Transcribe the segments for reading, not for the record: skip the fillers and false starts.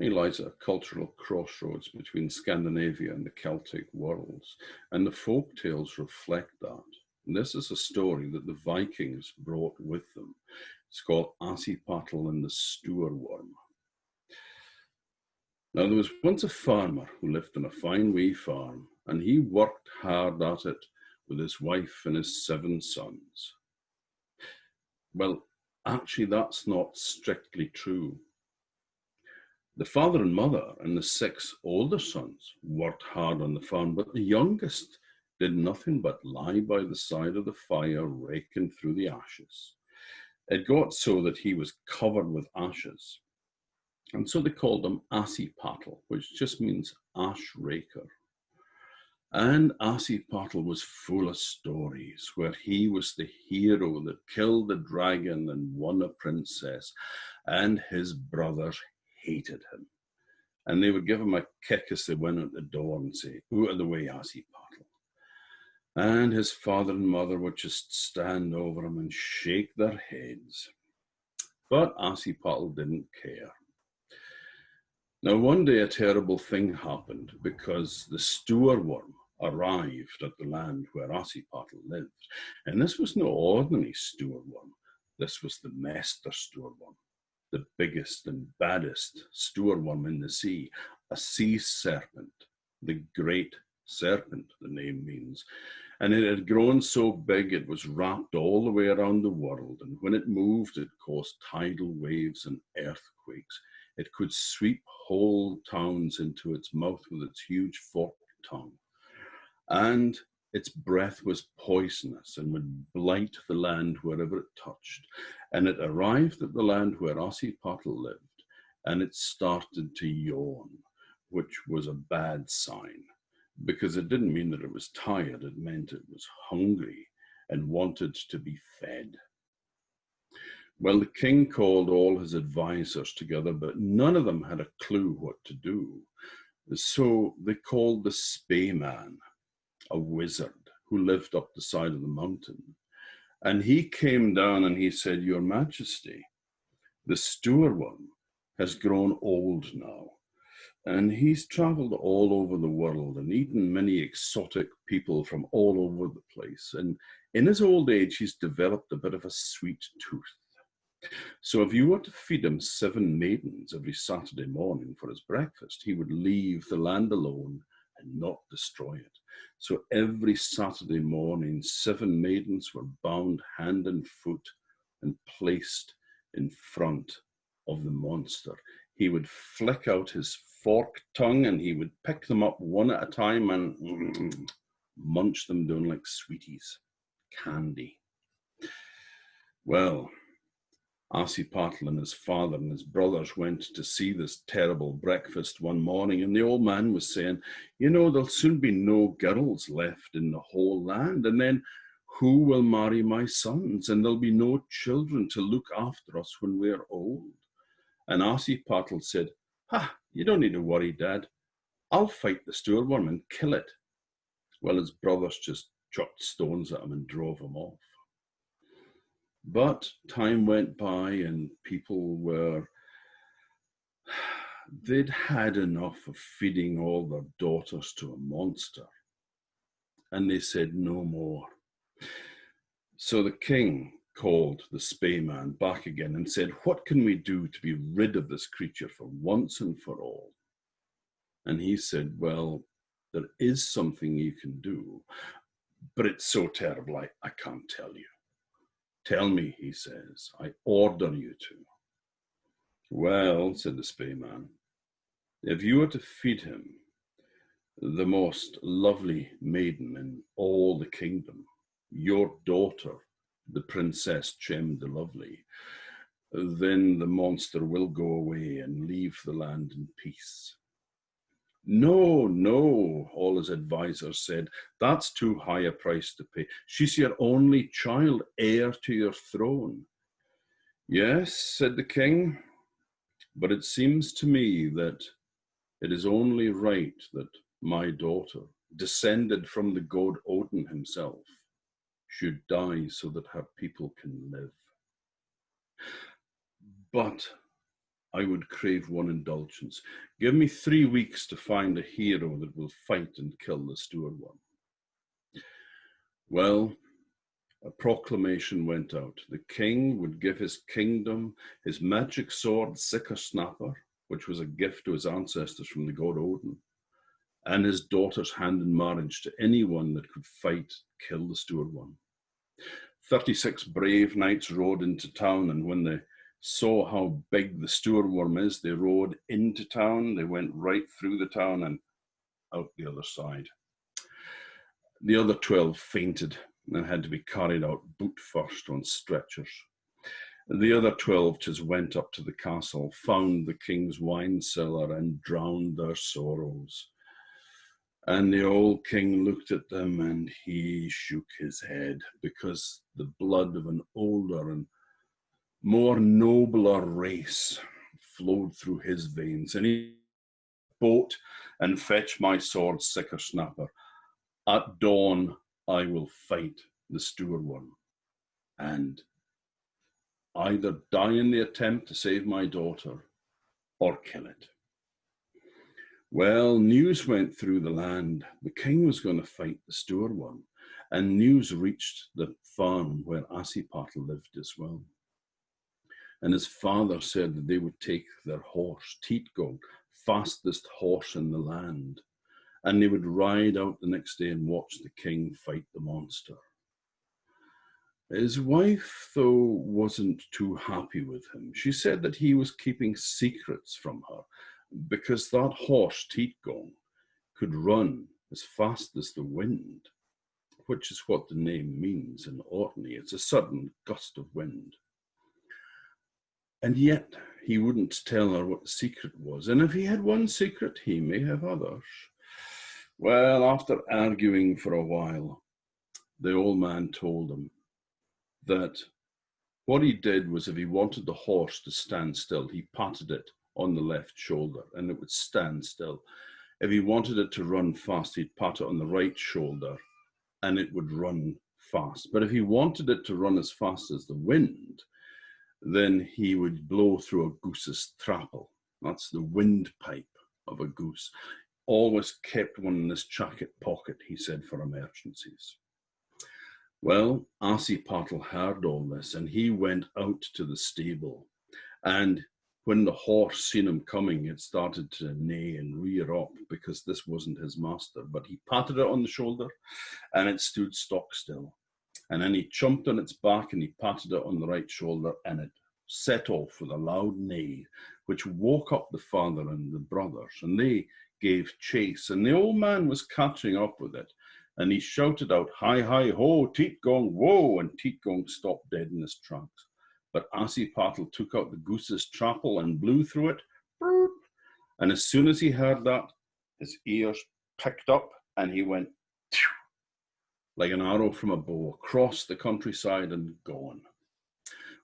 Orkney lies at a cultural crossroads between Scandinavia and the Celtic worlds, and the folk tales reflect that. And this is a story that the Vikings brought with them. It's called Assipattle and the Stoor Worm. Now, there was once a farmer who lived on a fine wee farm, and he worked hard at it with his wife and his 7 sons. Well, actually, that's not strictly true. The father and mother and the 6 older sons worked hard on the farm, but the youngest did nothing but lie by the side of the fire, raking through the ashes. It got so that he was covered with ashes, and so they called him Assipattle, which just means ash raker. And Assipattle was full of stories where he was the hero that killed the dragon and won a princess, and his brothers hated him. And they would give him a kick as they went out the door and say, "Out of the way, Assipattle." And his father and mother would just stand over him and shake their heads. But Assipattle didn't care. Now, one day a terrible thing happened because the Stoor Worm arrived at the land where Assipattle lived. And this was no ordinary Stoor Worm. This was the Master Stoor Worm, the biggest and baddest Stoor Worm in the sea, a sea serpent, the great serpent, the name means. And it had grown so big it was wrapped all the way around the world, and when it moved, it caused tidal waves and earthquakes. It could sweep whole towns into its mouth with its huge forked tongue. And its breath was poisonous and would blight the land wherever it touched. And it arrived at the land where Assipattle lived, and it started to yawn, which was a bad sign, because it didn't mean that it was tired. It meant it was hungry and wanted to be fed. Well, the king called all his advisors together, but none of them had a clue what to do. So they called the spaeman, a wizard who lived up the side of the mountain. And he came down and he said, "Your Majesty, the Stoor Worm has grown old now. And he's traveled all over the world and eaten many exotic people from all over the place. And in his old age, he's developed a bit of a sweet tooth. So if you were to feed him 7 maidens every Saturday morning for his breakfast, he would leave the land alone and not destroy it. So every Saturday morning, 7 maidens were bound hand and foot and placed in front of the monster. He would flick out his forked tongue and he would pick them up one at a time and munch them down like sweeties, candy. Well, Assipattle and his father and his brothers went to see this terrible breakfast one morning, and the old man was saying, "You know, there'll soon be no girls left in the whole land, and then who will marry my sons? And there'll be no children to look after us when we're old." And Assipattle said, "You don't need to worry, Dad. I'll fight the Stoor Worm and kill it." Well, his brothers just chucked stones at him and drove him off. But time went by and people they'd had enough of feeding all their daughters to a monster. And they said no more. So the king called the spaeman back again and said, "What can we do to be rid of this creature for once and for all?" And he said, "Well, there is something you can do, but it's so terrible I can't tell you." "Tell me," he says, "I order you to." "Well," said the spaeman, "if you were to feed him the most lovely maiden in all the kingdom, your daughter, the Princess Chem the Lovely, then the monster will go away and leave the land in peace." "No, no," all his advisors said, "that's too high a price to pay. She's your only child, heir to your throne." "Yes," said the king, "but it seems to me that it is only right that my daughter, descended from the god Odin himself, should die so that her people can live." "But," I would crave one indulgence. Give me 3 weeks to find a hero that will fight and kill the Stoor Worm. Well, a proclamation went out. The king would give his kingdom, his magic sword, Snapper, which was a gift to his ancestors from the god Odin, and his daughter's hand in marriage to anyone that could fight, kill the Stoor Worm. 36 brave knights rode into town, and when they saw how big the Stoor Worm is, they rode into town. They went right through the town and out the other side. The other 12 fainted and had to be carried out boot first on stretchers. The other 12 just went up to the castle, found the king's wine cellar, and drowned their sorrows. And the old king looked at them and he shook his head, because the blood of an older and more nobler race flowed through his veins. And he boat and fetch my sword, Snapper. At dawn, I will fight the Stoor Worm and either die in the attempt to save my daughter or kill it. Well, news went through the land. The king was going to fight the Stoor Worm, and news reached the farm where Assipattle lived as well. And his father said that they would take their horse, Teatgong, fastest horse in the land, and they would ride out the next day and watch the king fight the monster. His wife, though, wasn't too happy with him. She said that he was keeping secrets from her because that horse, Teatgong, could run as fast as the wind, which is what the name means in Orkney. It's a sudden gust of wind. And yet he wouldn't tell her what the secret was. And if he had one secret, he may have others. Well, after arguing for a while, the old man told him that what he did was, if he wanted the horse to stand still, he patted it on the left shoulder and it would stand still. If he wanted it to run fast, he'd pat it on the right shoulder and it would run fast. But if he wanted it to run as fast as the wind, then he would blow through a goose's thrapple. That's the windpipe of a goose. Always kept one in his jacket pocket, he said, for emergencies. Well, Assipattle heard all this, and he went out to the stable. And when the horse seen him coming, it started to neigh and rear up, because this wasn't his master. But he patted it on the shoulder, and it stood stock still. And then he jumped on its back, and he patted it on the right shoulder, and it set off with a loud neigh, which woke up the father and the brothers, and they gave chase. And the old man was catching up with it. And he shouted out, "Hi, hi, ho, Teatgong, whoa!" And Teatgong stopped dead in his tracks. But Assipattle took out the goose's thrapple and blew through it. And as soon as he heard that, his ears picked up and he went like an arrow from a bow across the countryside and gone.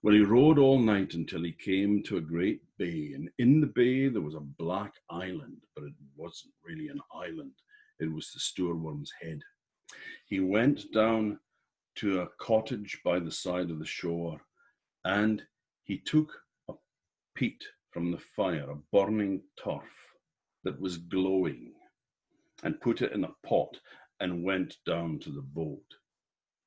Well, he rode all night until he came to a great bay. And in the bay, there was a black island, but it wasn't really an island. It was the Stoor Worm's head. He went down to a cottage by the side of the shore, and he took a peat from the fire, a burning turf that was glowing, and put it in a pot and went down to the boat.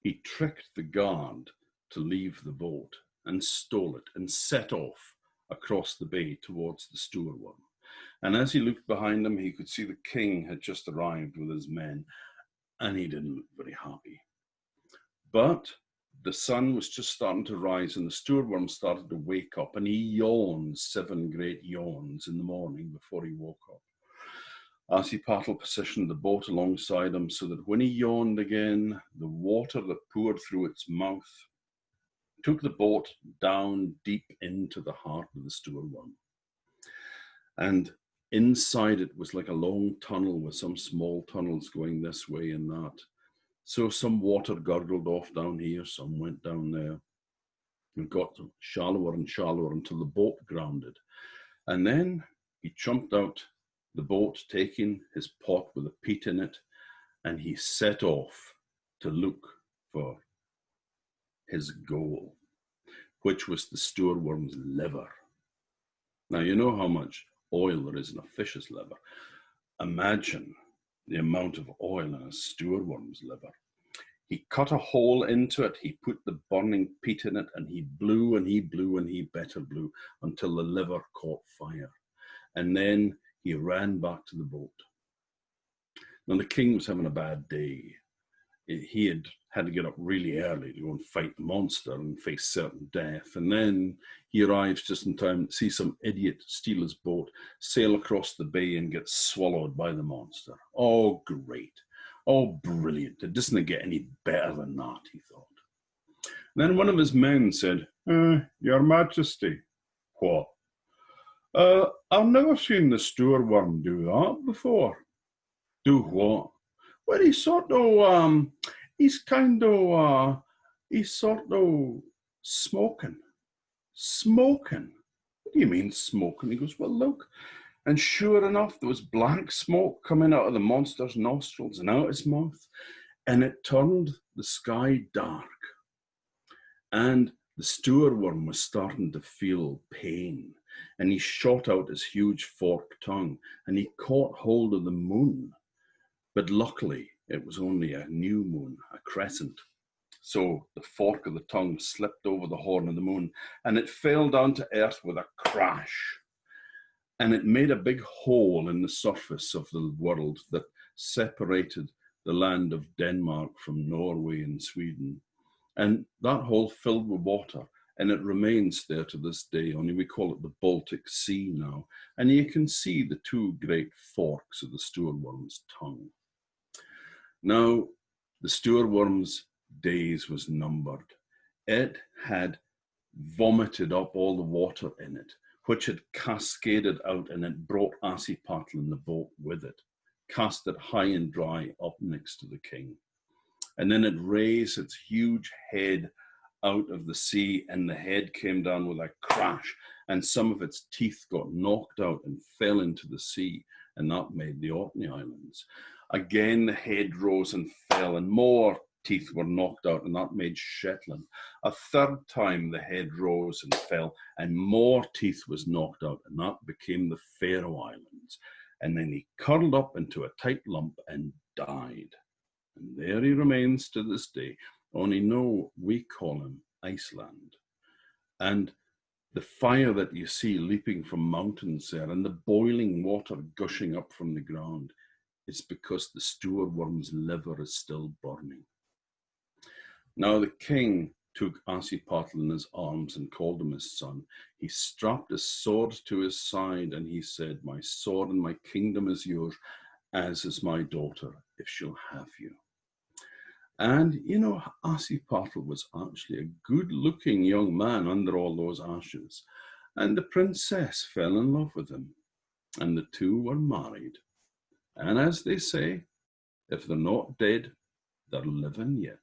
He tricked the guard to leave the boat and stole it and set off across the bay towards the Stoor Worm. And as he looked behind him, he could see the king had just arrived with his men, and he didn't look very happy. But the sun was just starting to rise, and the Stoor Worm started to wake up, and he yawned 7 great yawns in the morning before he woke up. Assipattle positioned the boat alongside him so that when he yawned again, the water that poured through its mouth took the boat down deep into the heart of the Stoor Worm. And inside it was like a long tunnel with some small tunnels going this way and that. So some water gurgled off down here, some went down there, and got shallower and shallower until the boat grounded. And then he jumped out the boat, taking his pot with a peat in it, and he set off to look for his goal, which was the Stoor Worm's liver. Now, you know how much oil there is in a fish's liver. Imagine the amount of oil in a stoorworm's liver. He cut a hole into it, he put the burning peat in it, and he blew and he blew and he better blew until the liver caught fire. And then he ran back to the boat. Now, the king was having a bad day. He had to get up really early to go and fight the monster and face certain death. And then he arrives just in time to see some idiot steal his boat, sail across the bay and get swallowed by the monster. Oh, great. Oh, brilliant. It doesn't get any better than that, he thought. And then one of his men said, Your Majesty. What? I've never seen the Stoor Worm do that before. Do what? Well, he's sort of, he's sort of smoking. Smoking? What do you mean smoking? He goes, well, look. And sure enough, there was black smoke coming out of the monster's nostrils and out his mouth, and it turned the sky dark. And the Stoor Worm was starting to feel pain, and he shot out his huge forked tongue, and he caught hold of the moon. But luckily, it was only a new moon, a crescent. So the fork of the tongue slipped over the horn of the moon, and it fell down to earth with a crash. And it made a big hole in the surface of the world that separated the land of Denmark from Norway and Sweden. And that hole filled with water, and it remains there to this day, only we call it the Baltic Sea now. And you can see the two great forks of the Stoor Worm's tongue. Now, the Stoor Worm's days was numbered. It had vomited up all the water in it, which had cascaded out, and it brought Assipattle in the boat with it, cast it high and dry up next to the king. And then it raised its huge head out of the sea, and the head came down with a crash, and some of its teeth got knocked out and fell into the sea, and that made the Orkney Islands. Again, the head rose and fell, and more teeth were knocked out, and that made Shetland. A third time, the head rose and fell, and more teeth was knocked out, and that became the Faroe Islands. And then he curled up into a tight lump and died. And there he remains to this day. Only no, we call him Iceland. And the fire that you see leaping from mountains there, and the boiling water gushing up from the ground, it's because the Stoor Worm's liver is still burning. Now the king took Assipattle in his arms and called him his son. He strapped his sword to his side, and he said, my sword and my kingdom is yours, as is my daughter, if she'll have you. And, you know, Assipattle was actually a good-looking young man under all those ashes. And the princess fell in love with him, and the two were married. And as they say, if they're not dead, they're living yet.